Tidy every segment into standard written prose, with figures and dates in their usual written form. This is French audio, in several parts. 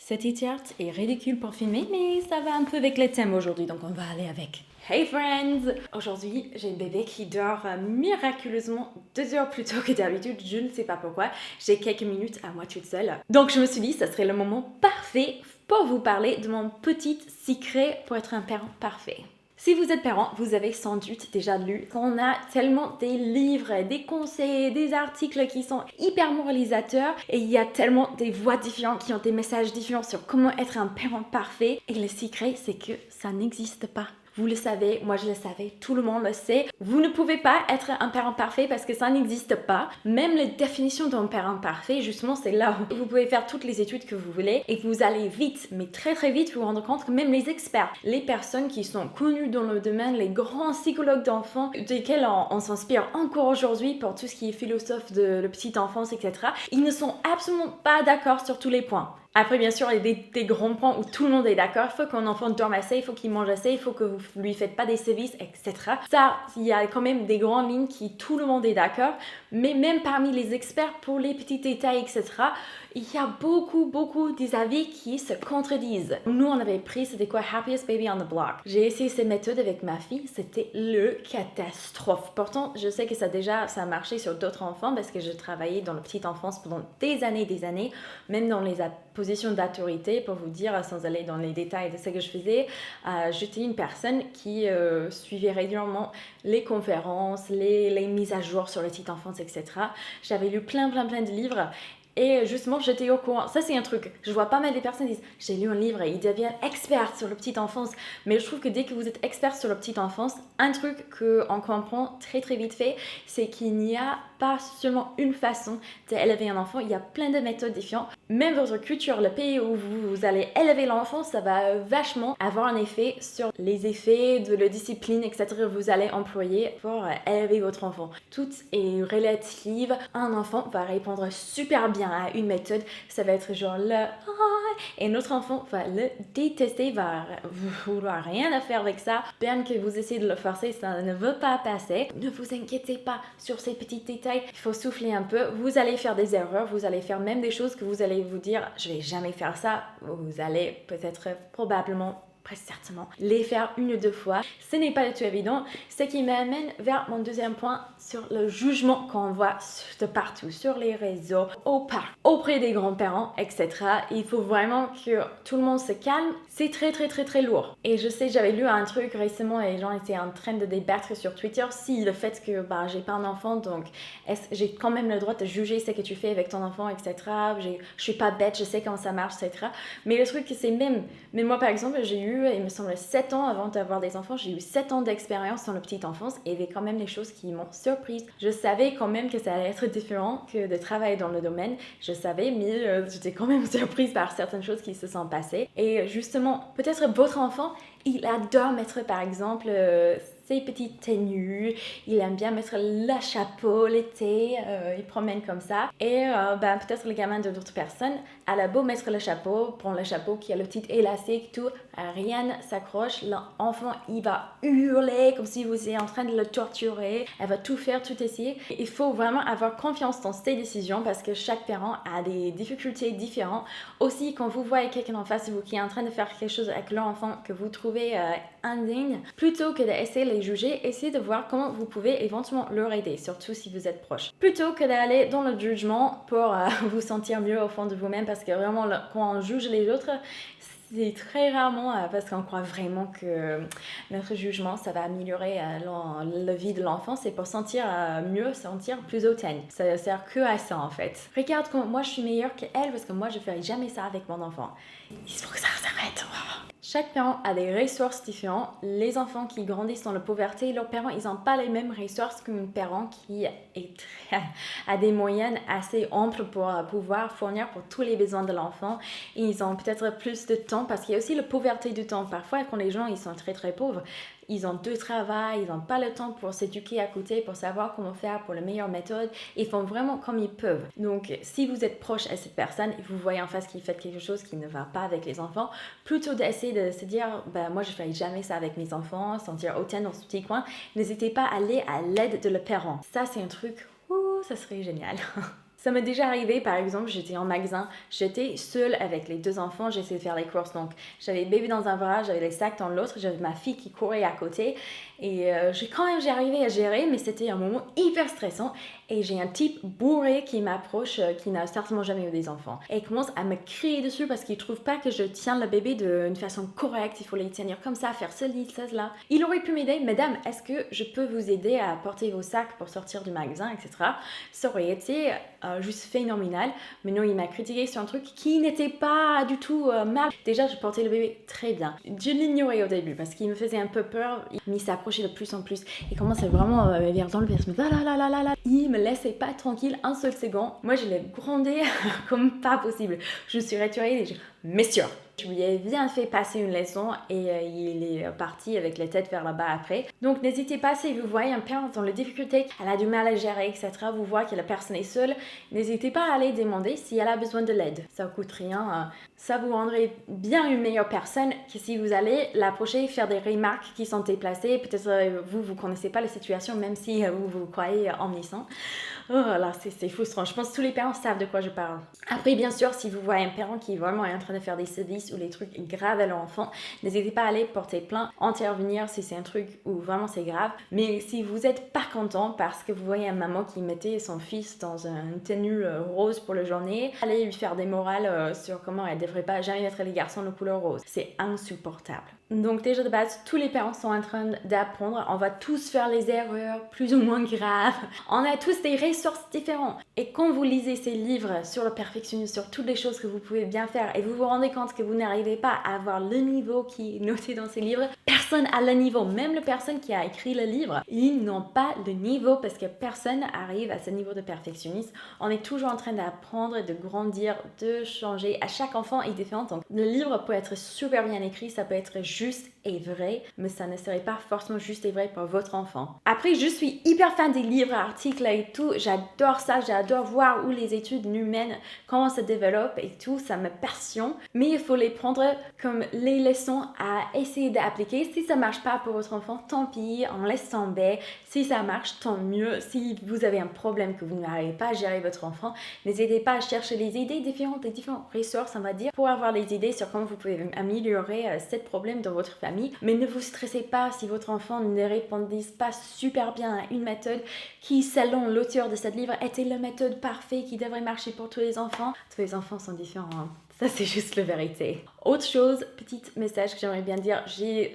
Cette idiot est ridicule pour filmer, mais ça va un peu avec le thème aujourd'hui, donc on va aller avec. Hey friends! Aujourd'hui, j'ai un bébé qui dort miraculeusement 2 heures plus tôt que d'habitude, je ne sais pas pourquoi. J'ai quelques minutes à moi toute seule. Donc je me suis dit, ça serait le moment parfait pour vous parler de mon petit secret pour être un parent parfait. Si vous êtes parent, vous avez sans doute déjà lu qu'on a tellement des livres, des conseils, des articles qui sont hyper moralisateurs et il y a tellement des voix différentes qui ont des messages différents sur comment être un parent parfait. Et le secret, c'est que ça n'existe pas. Vous le savez, moi je le savais, tout le monde le sait. Vous ne pouvez pas être un parent parfait parce que ça n'existe pas. Même la définition d'un parent parfait, justement, c'est là où vous pouvez faire toutes les études que vous voulez et vous allez vite, mais très très vite vous rendre compte que même les experts, les personnes qui sont connues dans le domaine, les grands psychologues d'enfants, desquels on s'inspire encore aujourd'hui pour tout ce qui est philosophe de la petite enfance, etc., ils ne sont absolument pas d'accord sur tous les points. Après, bien sûr, il y a des grands points où tout le monde est d'accord. Il faut qu'un enfant dorme assez, il faut qu'il mange assez, il faut que vous lui faites pas des sévices, etc. Ça, il y a quand même des grandes lignes qui tout le monde est d'accord. Mais même parmi les experts pour les petits détails, etc., il y a beaucoup des avis qui se contredisent. Nous, on avait pris, c'était quoi, Happiest Baby on the Block. J'ai essayé cette méthode avec ma fille, c'était le catastrophe. Pourtant, je sais que ça a marché sur d'autres enfants parce que je travaillais dans la petite enfance pendant des années, même dans les positions d'autorité, pour vous dire, sans aller dans les détails de ce que je faisais, j'étais une personne qui suivait régulièrement les conférences, les mises à jour sur la petite enfance, etc. J'avais lu plein de livres. Et justement, j'étais au courant. Ça, c'est un truc. Je vois pas mal de personnes qui disent « J'ai lu un livre et ils deviennent experts sur la petite enfance. » Mais je trouve que dès que vous êtes expert sur la petite enfance, un truc qu'on comprend très vite fait, c'est qu'il n'y a pas seulement une façon d'élever un enfant. Il y a plein de méthodes différentes. Même votre culture, le pays où vous allez élever l'enfant, ça va vachement avoir un effet sur les effets de la discipline, etc. que vous allez employer pour élever votre enfant. Tout est relatif. Un enfant va répondre super bien à une méthode, ça va être genre le et notre enfant va le détester, va vouloir rien à faire avec ça. Bien que vous essayez de le forcer, ça ne veut pas passer. Ne vous inquiétez pas sur ces petits détails. Il faut souffler un peu. Vous allez faire des erreurs, vous allez faire même des choses que vous allez vous dire je vais jamais faire ça. Vous allez peut-être probablement presque certainement les faire 1 ou 2 fois. Ce n'est pas du tout évident. Ce qui m'amène vers mon deuxième point sur le jugement qu'on voit de partout, sur les réseaux, au parc, auprès des grands-parents, etc. Il faut vraiment que tout le monde se calme. C'est très lourd. Et je sais, j'avais lu un truc récemment et les gens étaient en train de débattre sur Twitter si le fait que j'ai pas un enfant, donc j'ai quand même le droit de juger ce que tu fais avec ton enfant, etc. Je suis pas bête, je sais comment ça marche, etc. Mais le truc, c'est même moi par exemple, j'ai eu, il me semble, 7 ans avant d'avoir des enfants, j'ai eu 7 ans d'expérience dans la petite enfance et il y avait quand même des choses qui m'ont surprise. Je savais quand même que ça allait être différent que de travailler dans le domaine. Je savais, mais j'étais quand même surprise par certaines choses qui se sont passées. Et justement, peut-être votre enfant, il adore mettre par exemple ses petites tenues, il aime bien mettre le chapeau l'été, il promène comme ça. Et peut-être le gamin de d'autres personnes, elle a beau mettre le chapeau, prend le chapeau qui a le petit élastique, tout, rien ne s'accroche. L'enfant, il va hurler comme si vous étiez en train de le torturer. Elle va tout faire, tout essayer. Il faut vraiment avoir confiance dans ses décisions parce que chaque parent a des difficultés différentes. Aussi, quand vous voyez quelqu'un en face de vous qui est en train de faire quelque chose avec leur enfant que vous trouvez indigne, plutôt que d'essayer de les juger, essayez de voir comment vous pouvez éventuellement leur aider, surtout si vous êtes proche. Plutôt que d'aller dans le jugement pour vous sentir mieux au fond de vous-même, parce que vraiment, quand on juge les autres, c'est très rarement parce qu'on croit vraiment que notre jugement, ça va améliorer la vie de l'enfant. C'est pour sentir mieux, sentir plus hautaine. Ça sert que à ça en fait. Regarde comment moi je suis meilleure qu'elle parce que moi je ferai jamais ça avec mon enfant. Il faut que ça s'arrête. Chaque parent a des ressources différentes. Les enfants qui grandissent dans la pauvreté, leurs parents, ils n'ont pas les mêmes ressources qu'un parent qui a des moyens assez amples pour pouvoir fournir pour tous les besoins de l'enfant. Ils ont peut-être plus de temps parce qu'il y a aussi la pauvreté du temps. Parfois, quand les gens ils sont très pauvres, ils ont 2 travails, ils n'ont pas le temps pour s'éduquer à côté, pour savoir comment faire pour la meilleure méthode. Ils font vraiment comme ils peuvent. Donc, si vous êtes proche à cette personne et vous voyez en face qu'il fait quelque chose qui ne va pas avec les enfants, plutôt d'essayer de se dire moi je ne ferai jamais ça avec mes enfants, sentir hautaine dans ce petit coin, n'hésitez pas à aller à l'aide de le parent. Ça, c'est un truc, ça serait génial. Ça m'est déjà arrivé, par exemple, j'étais en magasin, j'étais seule avec les 2 enfants, j'essayais de faire les courses. Donc, j'avais le bébé dans un bras, j'avais les sacs dans l'autre, j'avais ma fille qui courait à côté. Et j'ai arrivé à gérer, mais c'était un moment hyper stressant. Et j'ai un type bourré qui m'approche, qui n'a certainement jamais eu des enfants. Et il commence à me crier dessus parce qu'il trouve pas que je tiens le bébé d'une façon correcte. Il faut les tenir comme ça, faire ceci, cela. Il aurait pu m'aider. Mesdames, est-ce que je peux vous aider à porter vos sacs pour sortir du magasin, etc. Ça aurait été juste phénoménal. Mais non, il m'a critiqué sur un truc qui n'était pas du tout mal. Déjà, je portais le bébé très bien. Je l'ignorais au début parce qu'il me faisait un peu peur. Il s'approchait de plus en plus. Il commençait vraiment à me vers dans le vers. Il me laissait pas tranquille un seul second. Moi, je l'ai grondé comme pas possible. Je suis retirée et j'ai dit, messieurs, je lui ai bien fait passer une leçon et il est parti avec la tête vers là-bas après. Donc n'hésitez pas, si vous voyez un parent dans les difficultés, elle a du mal à gérer, etc., vous voyez que la personne est seule, n'hésitez pas à aller demander si elle a besoin de l'aide. Ça ne coûte rien, ça vous rendrait bien une meilleure personne que si vous allez l'approcher, faire des remarques qui sont déplacées. Peut-être vous connaissez pas la situation, même si vous croyez omniscient. Oh là, c'est frustrant. Je pense que tous les parents savent de quoi je parle. Après, bien sûr, si vous voyez un parent qui est vraiment en train de faire des sévices ou des trucs graves à leur enfant, n'hésitez pas à aller porter plainte, intervenir si c'est un truc où vraiment c'est grave. Mais si vous n'êtes pas content parce que vous voyez une maman qui mettait son fils dans une tenue rose pour la journée, allez lui faire des morales sur comment elle ne devrait pas jamais mettre les garçons de couleur rose. C'est insupportable. Donc déjà de base, tous les parents sont en train d'apprendre. On va tous faire les erreurs plus ou moins graves. On a tous des ressources différentes. Et quand vous lisez ces livres sur le perfectionnisme, sur toutes les choses que vous pouvez bien faire, et vous vous rendez compte que vous n'arrivez pas à avoir le niveau qui est noté dans ces livres, personne n'a le niveau. Même la personne qui a écrit le livre, ils n'ont pas le niveau parce que personne arrive à ce niveau de perfectionnisme. On est toujours en train d'apprendre, de grandir, de changer. À chaque enfant est différent. Donc le livre peut être super bien écrit, ça peut être juste et vrai, mais ça ne serait pas forcément juste et vrai pour votre enfant. Après, je suis hyper fan des livres, articles et tout. J'adore ça, j'adore voir où les études humaines, comment ça développe et tout, ça me passionne. Mais il faut les prendre comme les leçons à essayer d'appliquer. Si ça marche pas pour votre enfant, tant pis, on laisse tomber. Si ça marche, tant mieux. Si vous avez un problème que vous n'arrivez pas à gérer votre enfant, n'hésitez pas à chercher les idées différentes, les différentes ressources, on va dire, pour avoir les idées sur comment vous pouvez améliorer ce problème dans votre famille. Mais ne vous stressez pas si votre enfant ne répondit pas super bien à une méthode qui, selon l'auteur de ce livre, était la méthode parfaite qui devrait marcher pour tous les enfants. Tous les enfants sont différents, hein. Ça, c'est juste la vérité. Autre chose, petit message que j'aimerais bien dire,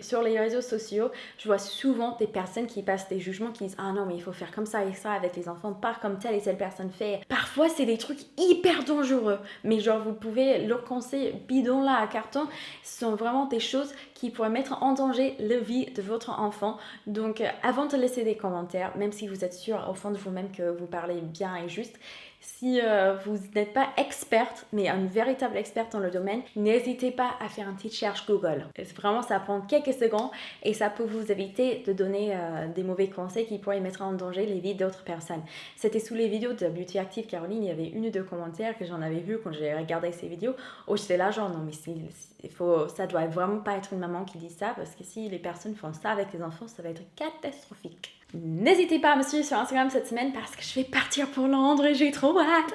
sur les réseaux sociaux, je vois souvent des personnes qui passent des jugements qui disent « Ah non, mais il faut faire comme ça et ça avec les enfants, pas comme telle et telle personne fait. » Parfois, c'est des trucs hyper dangereux, mais genre, vous pouvez leur conseiller bidon là à carton. Ce sont vraiment des choses qui pourraient mettre en danger la vie de votre enfant. Donc, avant de laisser des commentaires, même si vous êtes sûr au fond de vous-même que vous parlez bien et juste, si vous n'êtes pas experte, mais une véritable experte dans le domaine, n'hésitez pas à faire un petit cherche Google. Vraiment, ça prend quelques secondes et ça peut vous éviter de donner des mauvais conseils qui pourraient mettre en danger les vies d'autres personnes. C'était sous les vidéos de Beauty Active Caroline, il y avait une ou deux commentaires que j'en avais vu quand j'ai regardé ces vidéos où j'étais là genre non mais ça doit vraiment pas être une maman qui dit ça parce que si les personnes font ça avec les enfants, ça va être catastrophique. N'hésitez pas à me suivre sur Instagram cette semaine parce que je vais partir pour Londres et j'ai trop hâte.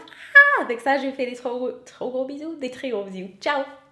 Avec ça, je vous fais des trop gros bisous, des très gros bisous. Ciao!